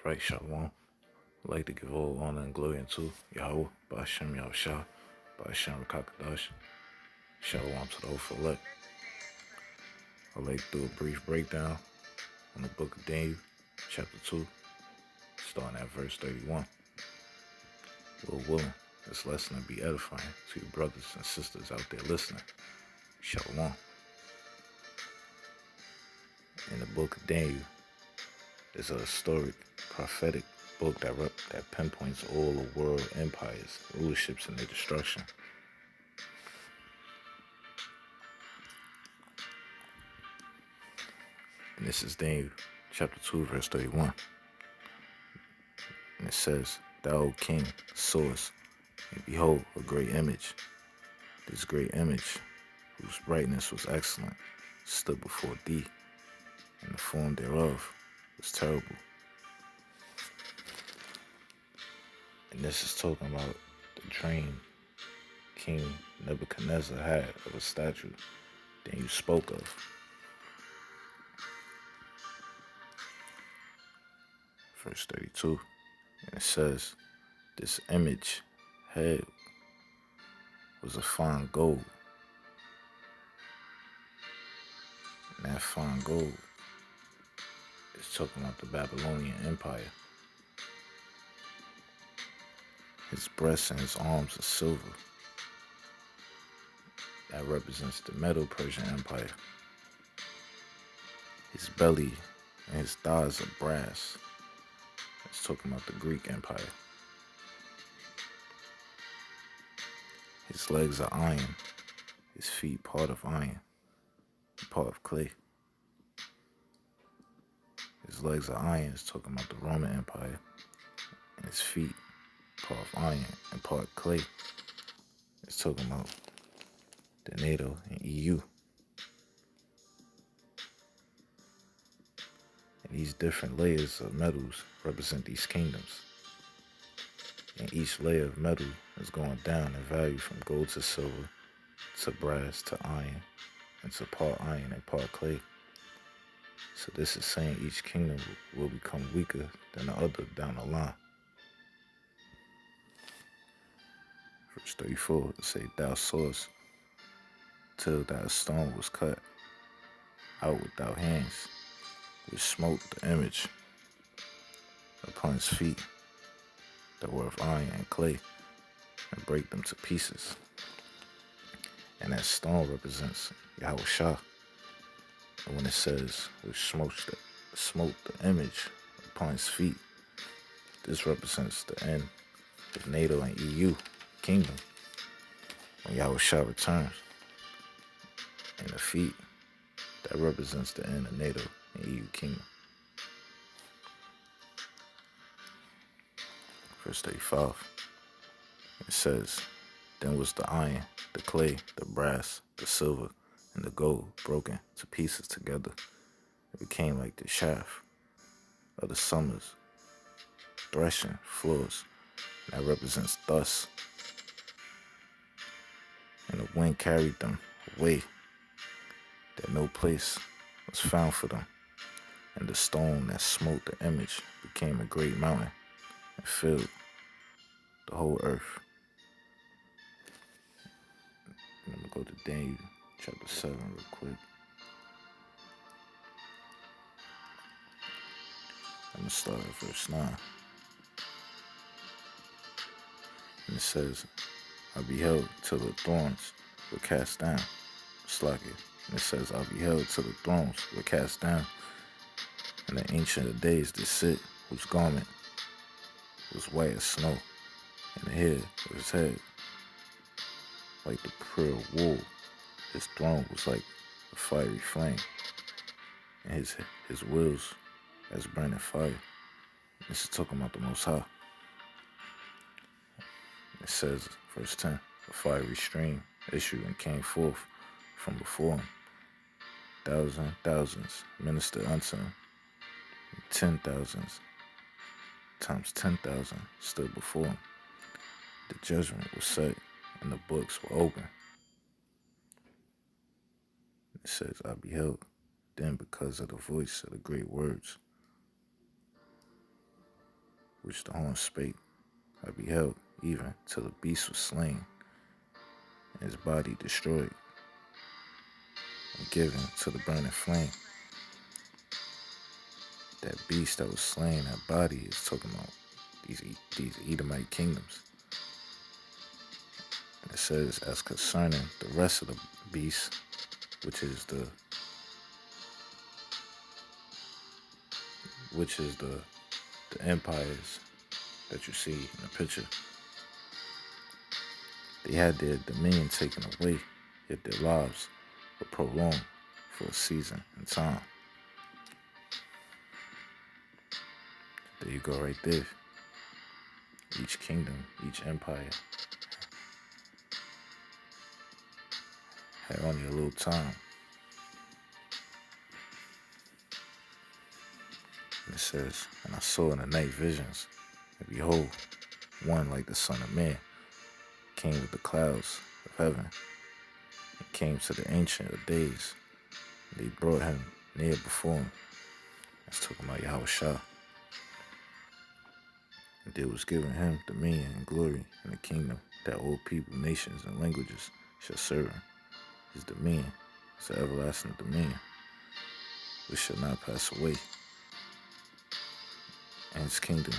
Right, Shalom. I'd like to give all honor and glory unto YAHAWAH, BAHASHAM, YAHAWASHI, BAHASHAM, QADASH. Shalom to the hopeful elect. I'd like to do a brief breakdown on the book of Daniel, chapter 2, starting at verse 31. Lord willing, this lesson will be edifying to you brothers and sisters out there listening. Shalom. In the book of Daniel, is a historic, prophetic book that pinpoints all the world empires, rulerships, and their destruction. And this is Daniel chapter 2, verse 31. And it says, Thou, O king, sawest, and behold, a great image. This great image, whose brightness was excellent, stood before thee, and the form thereof was terrible. And this is talking about the dream King Nebuchadnezzar had of a statue that you spoke of. Verse 32, and it says, This image head was of fine gold. And that fine gold is talking about the Babylonian Empire. His breast and his arms are silver. That represents the Medo-Persian Empire. His belly and his thighs are brass. It's talking about the Greek Empire. His legs are iron. His feet part of iron, part of clay. His legs are iron. It's talking about the Roman Empire. And his feet part of iron and part clay. It's talking about the NATO and EU. And these different layers of metals represent these kingdoms. And each layer of metal is going down in value from gold to silver, to brass, to iron, and to part iron and part clay. So this is saying each kingdom will become weaker than the other down the line. Verse 34, it say, Thou sawest till that a stone was cut out without hands, which smote the image upon his feet that were of iron and clay, and break them to pieces. And that stone represents YAHAWASHI. And when it says, which smote the image upon his feet, this represents the end of NATO and EU kingdom when YAHAWASHI returns. And the feet, that represents the end of NATO and EU kingdom. Verse 35, it says, Then was the iron, the clay, the brass, the silver, and the gold broken to pieces together. It became like the shaft of the summer's threshing floors. And that represents dust. And the wind carried them away, that no place was found for them. And the stone that smote the image became a great mountain and filled the whole earth. I'm going to go to Daniel chapter 7 real quick. I'm going to start at verse 9. And it says, I beheld till the thrones were cast down. Slack it. And it says, I beheld till the thrones were cast down, and the Ancient of Days did sit, whose garment was white as snow, and the hair of his head like the pure wool. His throne was like a fiery flame, and his wheels as burning fire. This is talking about the Most High. It says, verse 10, a fiery stream issued and came forth from before him. Thousands ministered unto him. 10,000 times 10,000 stood before him. The judgment was set, and the books were open. It says, I beheld then because of the voice of the great words. which the horn spake, I beheld, even till the beast was slain, and his body destroyed, and given to the burning flame. That beast that was slain, that body is talking about these Edomite kingdoms. And it says, as concerning the rest of the beasts, which is the empires that you see in the picture, they had their dominion taken away, yet their lives were prolonged for a season and time. There you go right there. Each kingdom, each empire had only a little time. And it says, and I saw in the night visions, and behold, one like the Son of Man came with the clouds of heaven, and came to the Ancient of Days, and they brought him near before him. That's talking about YAHAWASHI. And there was given him dominion and glory and a kingdom, that all people, nations, and languages shall serve him. His dominion is an everlasting dominion, which shall not pass away, and his kingdom,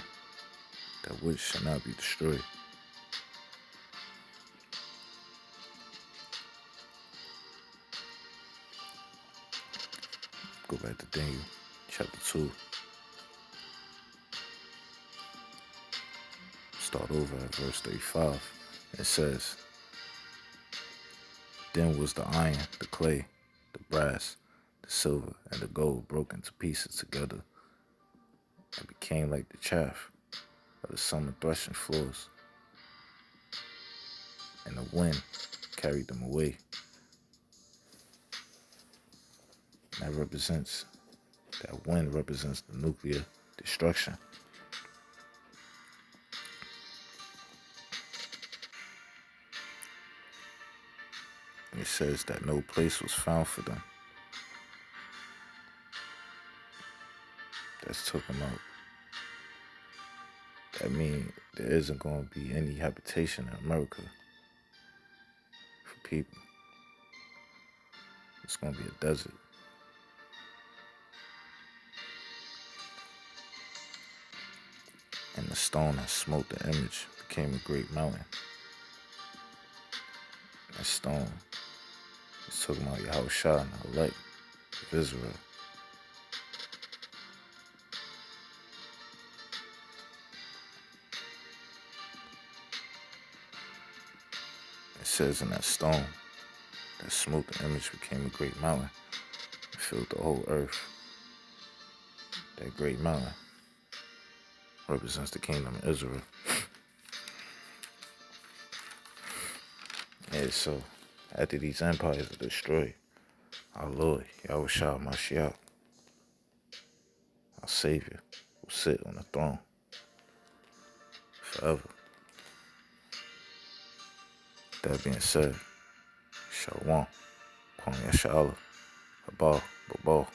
that which shall not be destroyed. Go back to Daniel chapter 2. Start over at verse 35. It says, then was the iron, the clay, the brass, the silver, and the gold broken to pieces together, and became like the chaff of the summer threshing floors, and the wind carried them away. And that wind represents the nuclear destruction. And it says that no place was found for them. That's talking about, that means there isn't going to be any habitation in America for people. It's going to be a desert. And the stone that smote the image became a great mountain. That stone is talking about YAHAWASHI and the elect of Israel. It says in that stone that smote the image became a great mountain and filled the whole earth. That great mountain represents the kingdom of Israel. Yeah, so after these empires are destroyed, our Lord, Yahushua Mashiach, our Savior, will sit on the throne forever. That being said, Shalom, Kwam Yashala, Habal, Babal.